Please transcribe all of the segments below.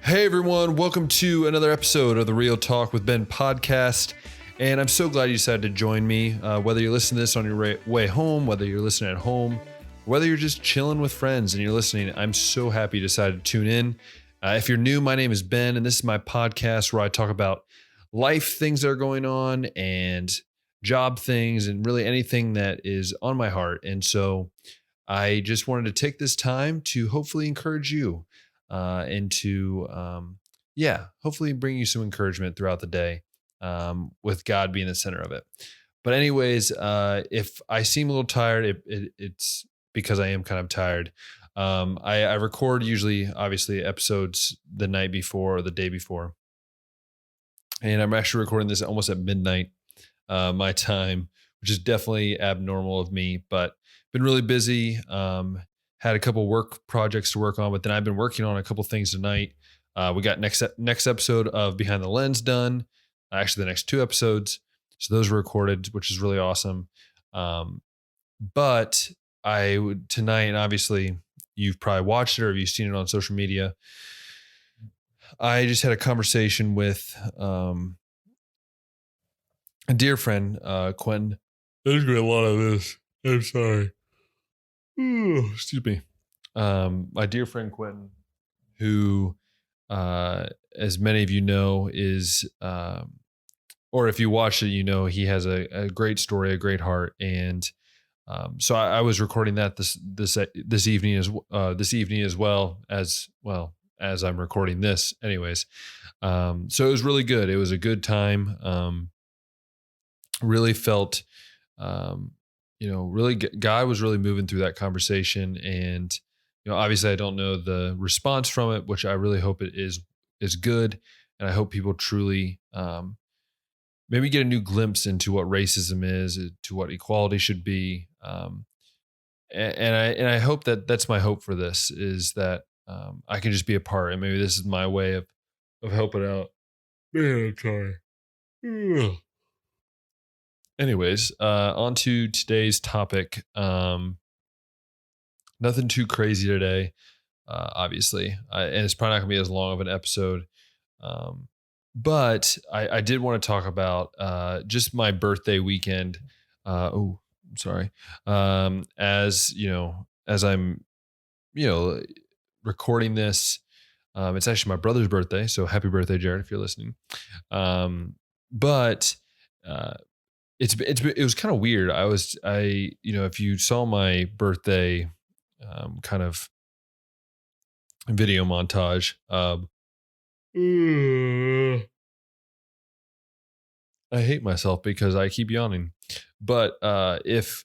Hey everyone, welcome to another episode of the Real Talk with Ben podcast. And I'm so glad you decided to join me. Whether you're listening to this on your way home, whether you're listening at home, whether you're just chilling with friends and you're listening, I'm so happy you decided to tune in. If you're new, my name is Ben, and this is my podcast where I talk about life things that are going on and job things and really anything that is on my heart. And so I just wanted to take this time to hopefully encourage you and to, hopefully bring you some encouragement throughout the day with God being the center of it. But anyways, if I seem a little tired, it's because I am kind of tired. I record usually, obviously, episodes the night before or the day before. And I'm actually recording this almost at midnight my time, which is definitely abnormal of me, but been really busy. Had a couple work projects to work on, but then I've been working on a couple things tonight. We got next episode of Behind the Lens done. Actually, the next two episodes. So those were recorded, which is really awesome. But I would tonight, and obviously you've probably watched it or you've seen it on social media. I just had a conversation with a dear friend, Kwenton. There's been a lot of this. I'm sorry. Excuse me. My dear friend Kwenton, who, as many of you know, is, or if you watch it, you know, he has a great story, a great heart. And so I was recording that this evening as well as I'm recording this anyways. So it was really good. It was a good time. Really felt, really God was really moving through that conversation. And, obviously I don't know the response from it, which I really hope it is good. And I hope people truly, maybe get a new glimpse into what racism is, to what equality should be. And I hope that's my hope for this is that, I can just be a part, and maybe this is my way of helping out. Man, I'm sorry. Anyways, on to today's topic. Nothing too crazy today, obviously, and it's probably not going to be as long of an episode. But I did want to talk about just my birthday weekend. I'm sorry. As I'm, recording this, it's actually my brother's birthday. So happy birthday, Jared, if you're listening. But it was kind of weird. If you saw my birthday kind of video montage, I hate myself because I keep yawning. But if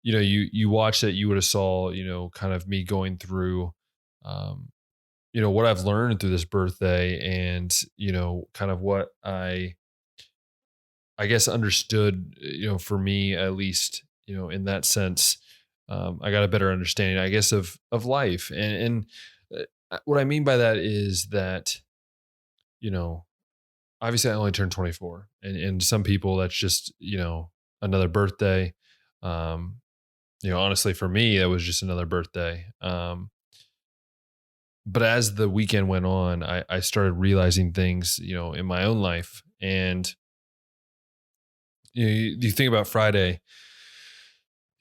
you watched it, you would have saw kind of me going through what I've learned through this birthday, and kind of what I guess understood, for me at least, in that sense. I got a better understanding, I guess, of life. And what I mean by that is that, obviously I only turned 24, and some people that's just, another birthday. Honestly, for me, that was just another birthday. But as the weekend went on, I started realizing things, in my own life. And you think about Friday,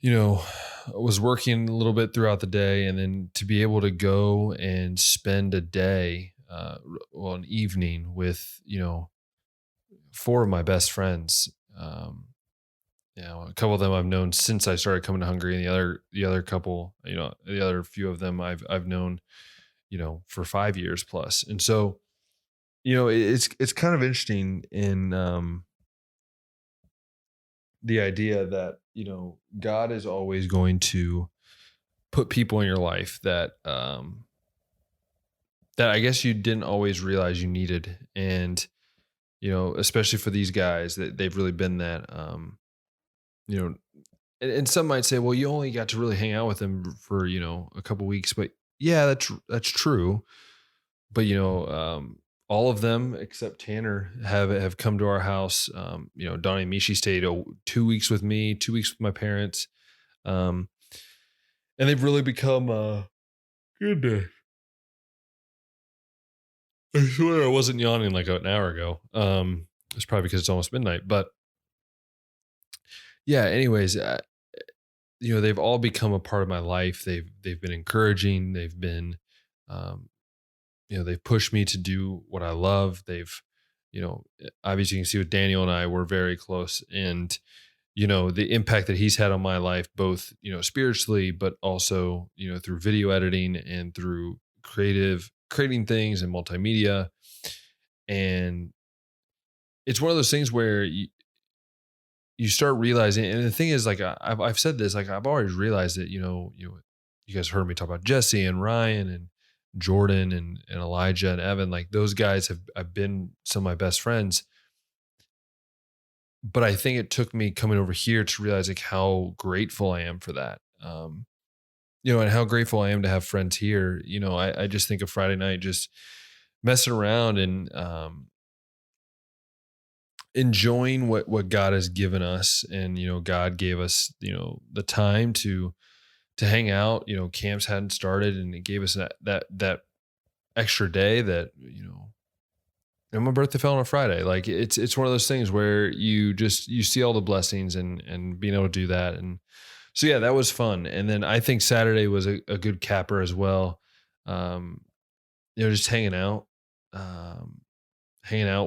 I was working a little bit throughout the day, and then to be able to go and spend a day, an evening with, four of my best friends. A couple of them I've known since I started coming to Hungary, and the other couple, the other few of them I've known, for 5 years plus. And so, it's kind of interesting in the idea that, God is always going to put people in your life that that I guess you didn't always realize you needed. And, especially for these guys, that they've really been that, and some might say, well, you only got to really hang out with them for, a couple weeks. But yeah, that's true. But, all of them except Tanner have come to our house. Donnie and Mishi stayed 2 weeks with me, 2 weeks with my parents. And they've really become, goodness. I swear I wasn't yawning like an hour ago. It's probably because it's almost midnight. But yeah, anyways, they've all become a part of my life. They've been encouraging. They've been, um, they've pushed me to do what I love. They've, obviously you can see with Daniel and I, we're very close, and the impact that he's had on my life, both spiritually, but also through video editing and through creating things and multimedia. And it's one of those things where you start realizing, and the thing is, like, I've said this, like, I've always realized that, you guys heard me talk about Jesse and Ryan and Jordan and Elijah and Evan, like those guys have been some of my best friends. But I think it took me coming over here to realize like how grateful I am for that. And how grateful I am to have friends here. I just think of Friday night, just messing around and, enjoying what God has given us. And, God gave us, the time to hang out. Camps hadn't started, and it gave us that extra day that, and my birthday fell on a Friday. Like it's one of those things where you see all the blessings and being able to do that. And so, yeah, that was fun. And then I think Saturday was a good capper as well. Um, just hanging out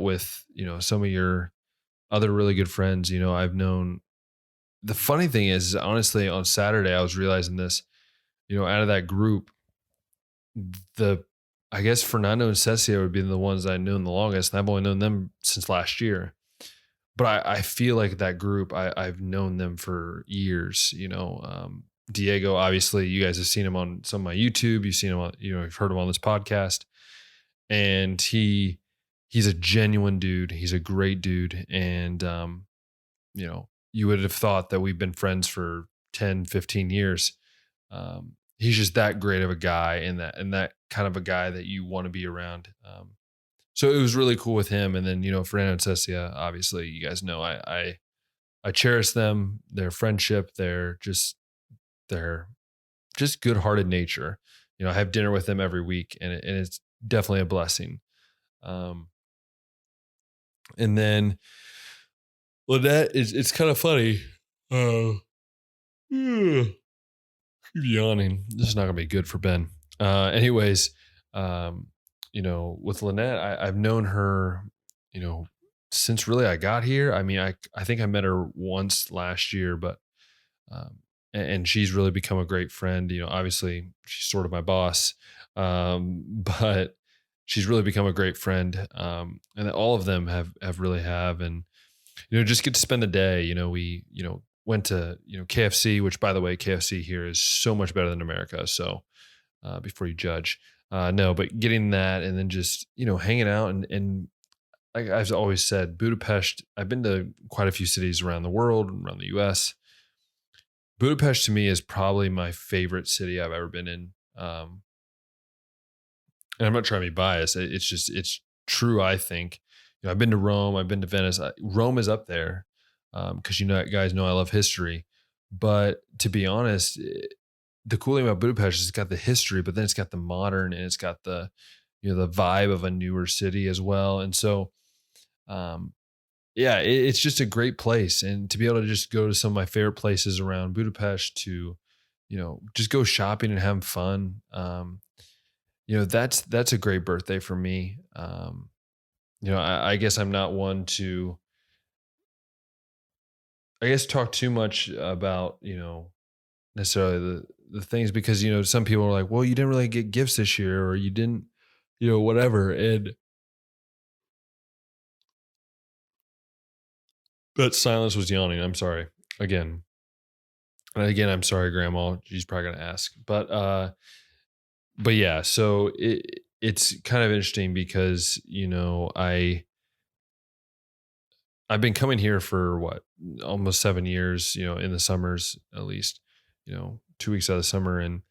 with, some of your other really good friends. I've known, the funny thing is honestly on Saturday, I was realizing this, out of that group, the I guess Fernando and Cecia would be the ones I've known the longest, and I've only known them since last year. But I feel like that group, I've known them for years. Diego, obviously, you guys have seen him on some of my YouTube. You've seen him on, you've heard him on this podcast, and he's a genuine dude. He's a great dude, and you would have thought that we've been friends for 10, 15 years. He's just that great of a guy, and that kind of a guy that you want to be around. So it was really cool with him. And then, Fernando and Cecia, obviously, you guys know, I cherish them, their friendship, their just good hearted nature. I have dinner with them every week, and it's definitely a blessing. And then Lynette, it's kind of funny. Yawning. This is not gonna be good for Ben. Anyways, with Lynette, I've known her, since really I got here. I mean, I think I met her once last year, but and she's really become a great friend. Obviously she's sort of my boss, but she's really become a great friend. And all of them have really have, and just get to spend the day. We went to KFC, which, by the way, KFC here is so much better than America. So before you judge, no, but getting that, and then just hanging out, and like I've always said, Budapest. I've been to quite a few cities around the world, around the U.S. Budapest to me is probably my favorite city I've ever been in. And I'm not trying to be biased. It's true. I think, I've been to Rome. I've been to Venice. Rome is up there. Cause guys know I love history, but to be honest, the cool thing about Budapest is it's got the history, but then it's got the modern, and it's got the, the vibe of a newer city as well. And so, yeah, it's just a great place. And to be able to just go to some of my favorite places around Budapest to, just go shopping and have fun. That's a great birthday for me. I guess I'm not one to, talk too much about, necessarily the things, because, some people are like, well, you didn't really get gifts this year, or you didn't, whatever. And that silence was yawning. I'm sorry. Again, I'm sorry, Grandma. She's probably going to ask, but yeah, so it's kind of interesting because, I've been coming here for almost 7 years, in the summers, at least, 2 weeks out of the summer. And,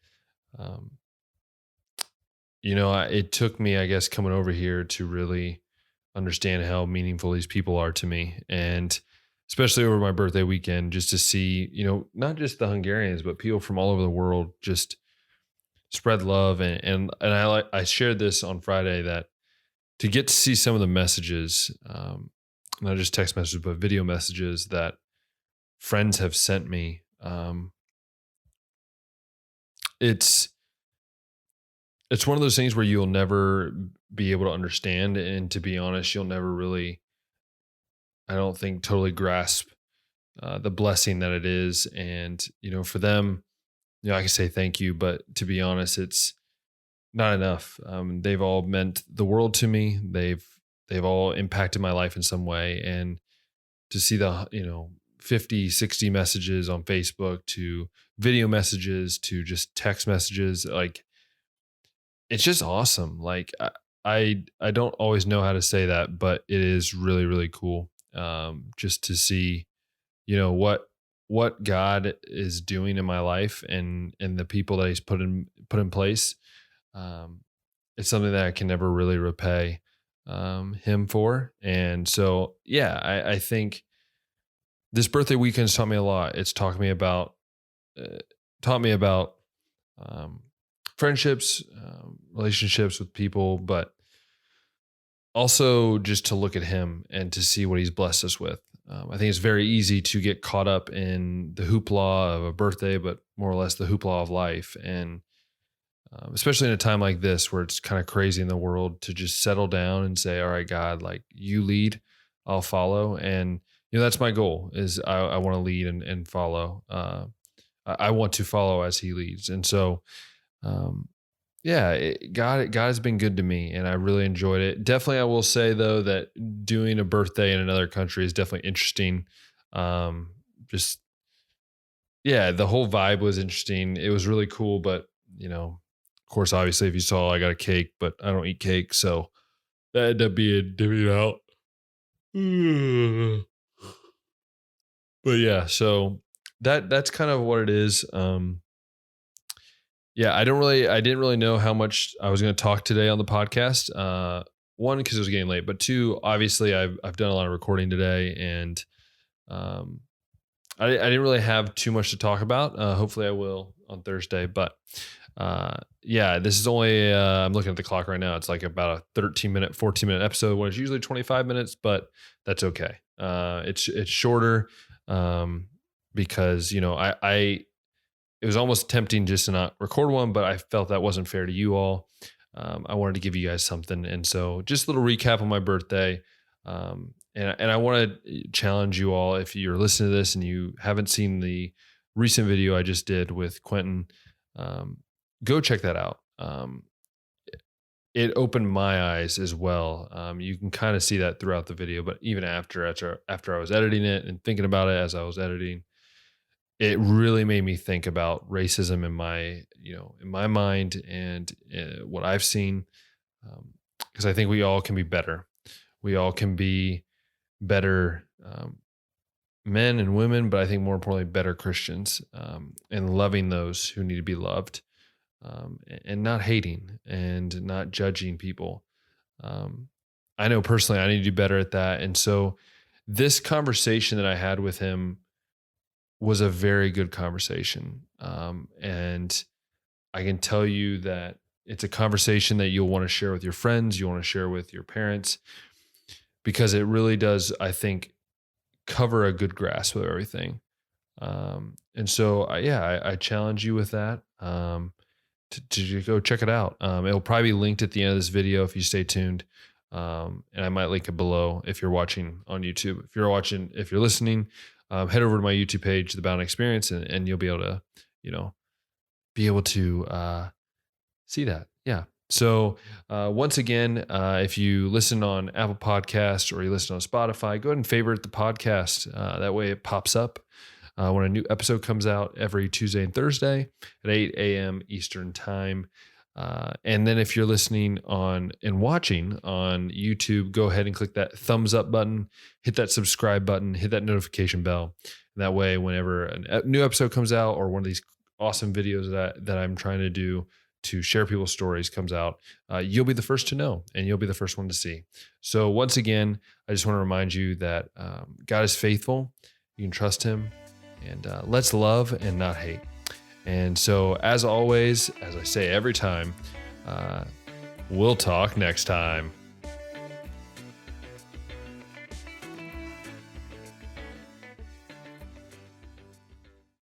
it took me, I guess, coming over here to really understand how meaningful these people are to me. And especially over my birthday weekend, just to see, not just the Hungarians, but people from all over the world just spread love. And I shared this on Friday that, to get to see some of the messages, not just text messages, but video messages that friends have sent me. It's one of those things where you'll never be able to understand. And to be honest, you'll never really, I don't think, totally grasp the blessing that it is. And, for them, I can say thank you, but to be honest, it's not enough. They've all meant the world to me. They've all impacted my life in some way. And to see the, 50, 60 messages on Facebook, to video messages, to just text messages, like, it's just awesome. Like, I don't always know how to say that, but it is really, really cool. Just to see, what God is doing in my life and the people that he's put in place. It's something that I can never really repay him for. And so, yeah, I think this birthday weekend's taught me a lot. It's taught me about friendships, relationships with people, but also just to look at him and to see what he's blessed us with. I think it's very easy to get caught up in the hoopla of a birthday, but more or less the hoopla of life. And especially in a time like this where it's kind of crazy in the world, to just settle down and say, all right, God, like, you lead, I'll follow. And, that's my goal, is I want to lead and follow. I want to follow as he leads. And so, God has been good to me, and I really enjoyed it. Definitely, I will say though that doing a birthday in another country is definitely interesting. The whole vibe was interesting. It was really cool, but of course, obviously, if you saw, I got a cake, but I don't eat cake, so that ended up being divvied out. But yeah, so that's kind of what it is. I didn't really know how much I was going to talk today on the podcast. One, because it was getting late, but two, obviously I've done a lot of recording today, and I didn't really have too much to talk about. Hopefully I will on Thursday, but this is only, I'm looking at the clock right now. It's like about a 14-minute episode when it's usually 25 minutes, but that's okay. It's shorter, because, it was almost tempting just to not record one, but I felt that wasn't fair to you all. I wanted to give you guys something. And so just a little recap on my birthday. And I want to challenge you all, if you're listening to this and you haven't seen the recent video I just did with Kwenton, go check that out. It opened my eyes as well. You can kind of see that throughout the video, but even after I was editing it and thinking about it as I was editing, it really made me think about racism in my mind and what I've seen. Because I think we all can be better. We all can be better men and women, but I think more importantly, better Christians, and loving those who need to be loved, and not hating and not judging people. I know personally I need to do better at that. And so this conversation that I had with him was a very good conversation. And I can tell you that it's a conversation that you'll want to share with your friends, you want to share with your parents, because it really does, I think, cover a good grasp of everything. And so, I challenge you with that, to go check it out. It'll probably be linked at the end of this video if you stay tuned. And I might link it below if you're watching on YouTube. If you're listening, head over to my YouTube page, The Bowden Experience, and you'll be able to, see that. Yeah. So once again, if you listen on Apple Podcasts or you listen on Spotify, go ahead and favorite the podcast. That way it pops up when a new episode comes out every Tuesday and Thursday at 8 a.m. Eastern Time. And then if you're listening and watching on YouTube, go ahead and click that thumbs up button, hit that subscribe button, hit that notification bell. And that way, whenever a new episode comes out or one of these awesome videos that I'm trying to do to share people's stories comes out, you'll be the first to know and you'll be the first one to see. So once again, I just want to remind you that God is faithful. You can trust him, and let's love and not hate. And so, as always, as I say every time, we'll talk next time.